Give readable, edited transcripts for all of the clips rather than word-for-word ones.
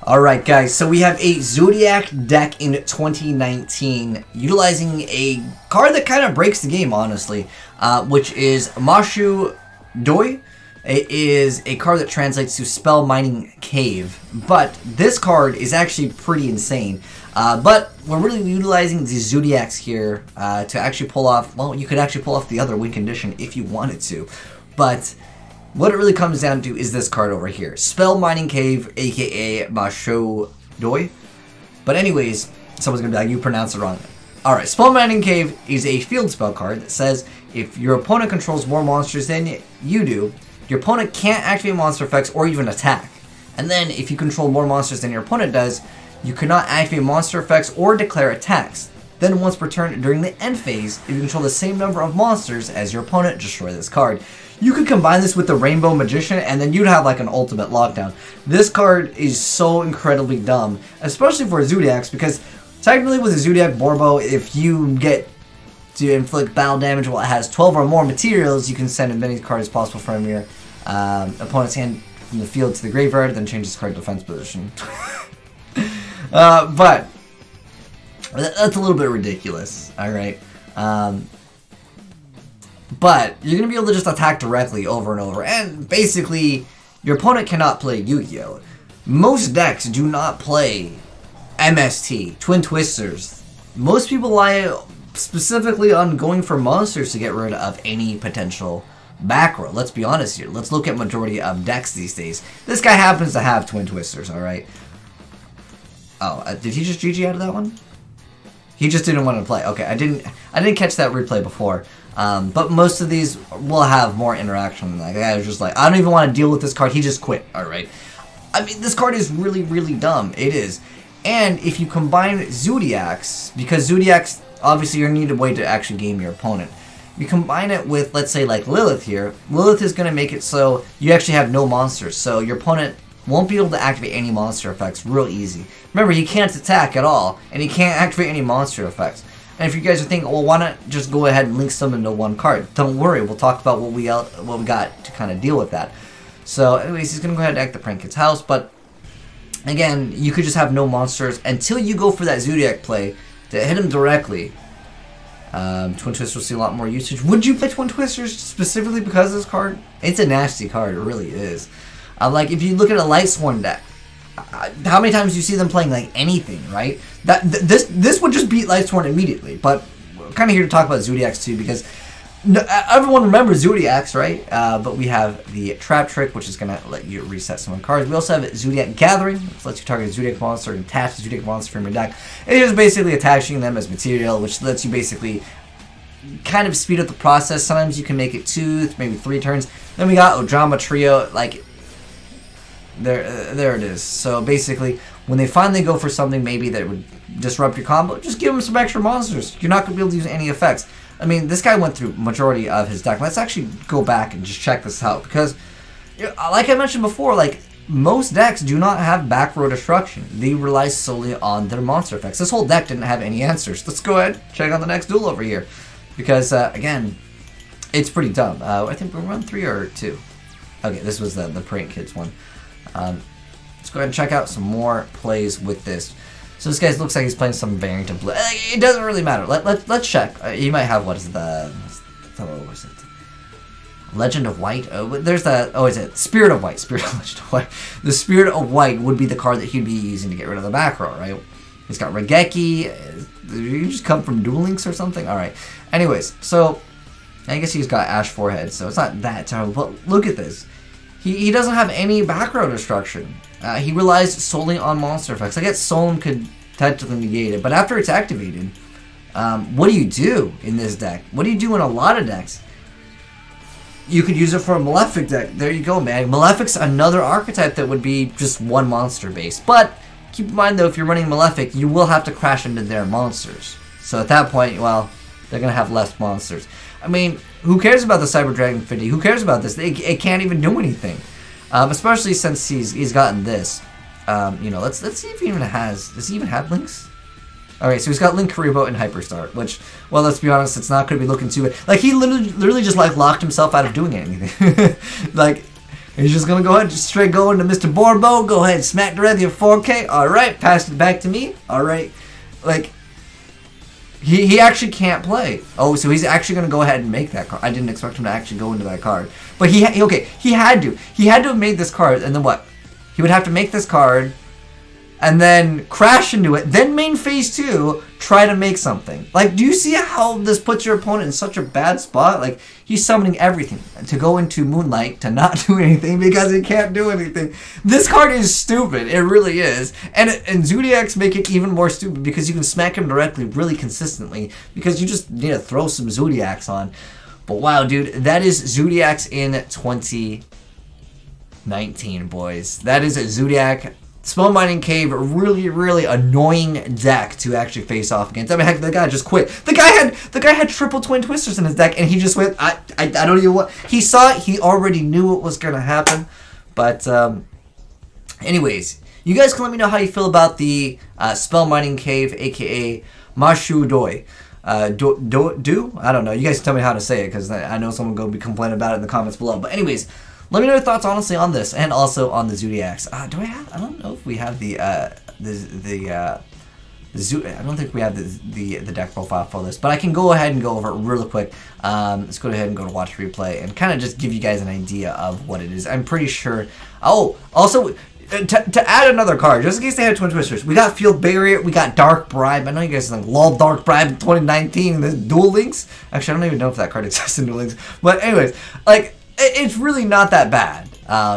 Alright guys, so we have a Zoodiac deck in 2019 utilizing a card that kind of breaks the game, honestly, which is Mashoudou. It is a card that translates to Spell Mining Cave, but this card is actually pretty insane. But we're really utilizing the Zoodiacs here to actually pull off, well, you could actually pull off the other win condition if you wanted to, but what it really comes down to is this card over here, Spell Mining Cave, aka Mashoudou. But anyways, someone's gonna be like, you pronounced it wrong. Alright, Spell Mining Cave is a field spell card that says if your opponent controls more monsters than you do, your opponent can't activate monster effects or even attack. And then if you control more monsters than your opponent does, you cannot activate monster effects or declare attacks. Then once per turn during the end phase, if you control the same number of monsters as your opponent, destroy this card. You could combine this with the Rainbow Magician and then you'd have like an ultimate lockdown. This card is so incredibly dumb, especially for Zoodiacs, because technically with a Zoodiac Borbo, if you get to inflict battle damage while it has 12 or more materials, you can send as many cards as possible from your opponent's hand from the field to the graveyard, then change this card defense position. But that's a little bit ridiculous, alright? But you're going to be able to just attack directly over and over, and basically, your opponent cannot play Yu-Gi-Oh! Most decks do not play MST, Twin Twisters. Most people rely specifically on going for monsters to get rid of any potential back row. Let's be honest here. Let's look at majority of decks these days. This guy happens to have Twin Twisters, alright? Oh, did he just GG out of that one? He just didn't want to play. Okay, I didn't catch that replay before. But most of these will have more interaction. Like, the guy was just like, I don't even want to deal with this card. He just quit. Alright. I mean, this card is really, really dumb. It is. And if you combine Zoodiacs, because Zoodiacs, obviously you need a way to actually game your opponent. You combine it with, let's say, like Lilith here. Lilith is going to make it so you actually have no monsters. So your opponent won't be able to activate any monster effects real easy. Remember, he can't attack at all, and he can't activate any monster effects. And if you guys are thinking, well, why not just go ahead and link some into one card? Don't worry, we'll talk about what we got to kind of deal with that. So, anyways, he's gonna go ahead and act the Prank Kid's house, but again, you could just have no monsters until you go for that Zoodiac play to hit him directly. Twin Twisters will see a lot more usage. Would you play Twin Twisters specifically because of this card? It's a nasty card, it really is. Like, if you look at a Lightsworn deck, how many times do you see them playing like anything, right? This would just beat Lightsworn immediately. But we're kind of here to talk about Zoodiacs too, because everyone remembers Zoodiacs, right? But we have the Trap Trick, which is gonna let you reset some cards. We also have Zoodiac Gathering, which lets you target a Zoodiac monster and attach the Zoodiac monster from your deck. It is basically attaching them as material, which lets you basically kind of speed up the process. Sometimes you can make it 2, maybe 3 turns. Then we got Ojama Trio, like. There it is. So basically, when they finally go for something maybe that would disrupt your combo, just give them some extra monsters. You're not going to be able to use any effects. I mean, this guy went through majority of his deck. Let's actually go back and just check this out, because, like I mentioned before, like, most decks do not have back row destruction. They rely solely on their monster effects. This whole deck didn't have any answers. Let's go ahead and check out the next duel over here, because, again, it's pretty dumb. I think we're on 3 or 2. Okay, this was the Prank Kids one. Let's go ahead and check out some more plays with this. So this guy looks like he's playing some variant of blue. It doesn't really matter. Let's check. He might have, what is it, what was it? Legend of White? Oh, there's that. Oh, is it Spirit of White? Spirit of Legend of White. The Spirit of White would be the card that he'd be using to get rid of the back row, right? He's got Regeki. Did you just come from Duel Links or something? Alright. Anyways, so I guess he's got Ash Forehead, so it's not that terrible. But look at this. He doesn't have any back row destruction. He relies solely on monster effects. I guess Solemn could technically negate it, but after it's activated, what do you do in this deck? What do you do in a lot of decks? You could use it for a Malefic deck. There you go, man. Malefic's another archetype that would be just one monster base. But keep in mind, though, if you're running Malefic, you will have to crash into their monsters. So at that point, well, they're going to have less monsters. I mean, who cares about the Cyber Dragon 50? Who cares about this? It can't even do anything. Especially since he's gotten this. You know, let's see if he even has. Does he even have links? Alright, so he's got Link Karibo and Hyperstar, which, well, let's be honest, it's not going to be looking too bad. Like, he literally just, like, locked himself out of doing anything. Like, He's just gonna go ahead, just straight go into Mr. Borbo. Go ahead, smack directly at 4K. All right, pass it back to me. All right, like he actually can't play. Oh, so he's actually gonna go ahead and make that card. I didn't expect him to actually go into that card, but he had to have made this card, and then what? He would have to make this card, and then crash into it, then main phase 2, try to make something. Like, do you see how this puts your opponent in such a bad spot? Like, he's summoning everything to go into Moonlight to not do anything because he can't do anything. This card is stupid. It really is. And Zoodiacs make it even more stupid because you can smack him directly really consistently because you just need to throw some Zoodiacs on. But wow, dude, that is Zoodiacs in 2019, boys. That is a Zoodiac Spell Mining Cave, really, really annoying deck to actually face off against. I mean, heck, the guy just quit. The guy had triple Twin Twisters in his deck, and he just went. I don't even what he saw it. He already knew what was gonna happen. But anyways, you guys can let me know how you feel about the Spell Mining Cave, aka Mashoudou. I don't know. You guys tell me how to say it because I know someone will be complaining about it in the comments below. But anyways. Let me know your thoughts, honestly, on this, and also on the Zoodiacs. I don't know if we have the Zoo. I don't think we have the deck profile for this, but I can go ahead and go over it really quick. Let's go ahead and go to watch replay and kind of just give you guys an idea of what it is. I'm pretty sure. Oh, also. To add another card, just in case they have Twin Twisters, we got Field Barrier, we got Dark Bribe. I know you guys think, lol, Dark Bribe in 2019, the Duel Links. Actually, I don't even know if that card exists in Duel Links. But anyways, like, it's really not that bad.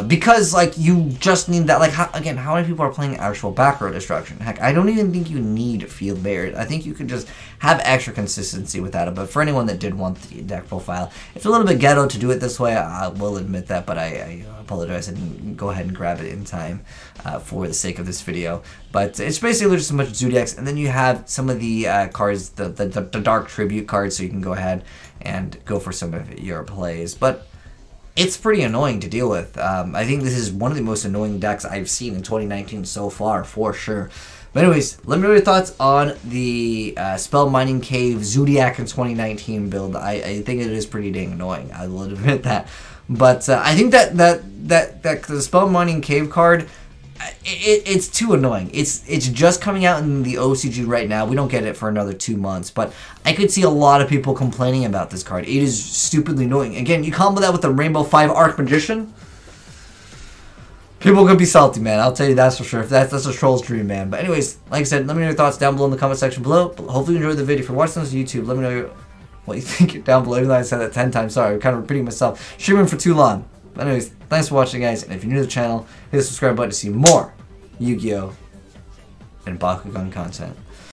Because, like, you just need that. Like, how many people are playing actual back row destruction? Heck, I don't even think you need Field Barrier. I think you could just have extra consistency with that. But for anyone that did want the deck profile, it's a little bit ghetto to do it this way. I will admit that, but I apologize. I didn't go ahead and grab it in time for the sake of this video. But it's basically just a bunch of Zoodiacs, and then you have some of the cards, the Dark Tribute cards, so you can go ahead and go for some of your plays. But it's pretty annoying to deal with. I think this is one of the most annoying decks I've seen in 2019 so far, for sure. But anyways, let me know your thoughts on the Spell Mining Cave Zoodiac in 2019 build. I think it is pretty dang annoying. I will admit that. But I think that the Spell Mining Cave card, it's too annoying. It's just coming out in the OCG right now. We don't get it for another 2 months, but I could see a lot of people complaining about this card. It is stupidly annoying. Again, you combo that with the Rainbow 5 Arc Magician, people could be salty, man. I'll tell you that's for sure. If that's a troll's dream, man. But anyways, like I said, let me know your thoughts down below in the comment section below. Hopefully you enjoyed the video. If you're watching this on YouTube, let me know what you think down below. Even though I said that 10 times, sorry, I'm kind of repeating myself. Streaming for too long. But anyways, thanks for watching, guys, and if you're new to the channel, hit the subscribe button to see more Yu-Gi-Oh! And Bakugan content.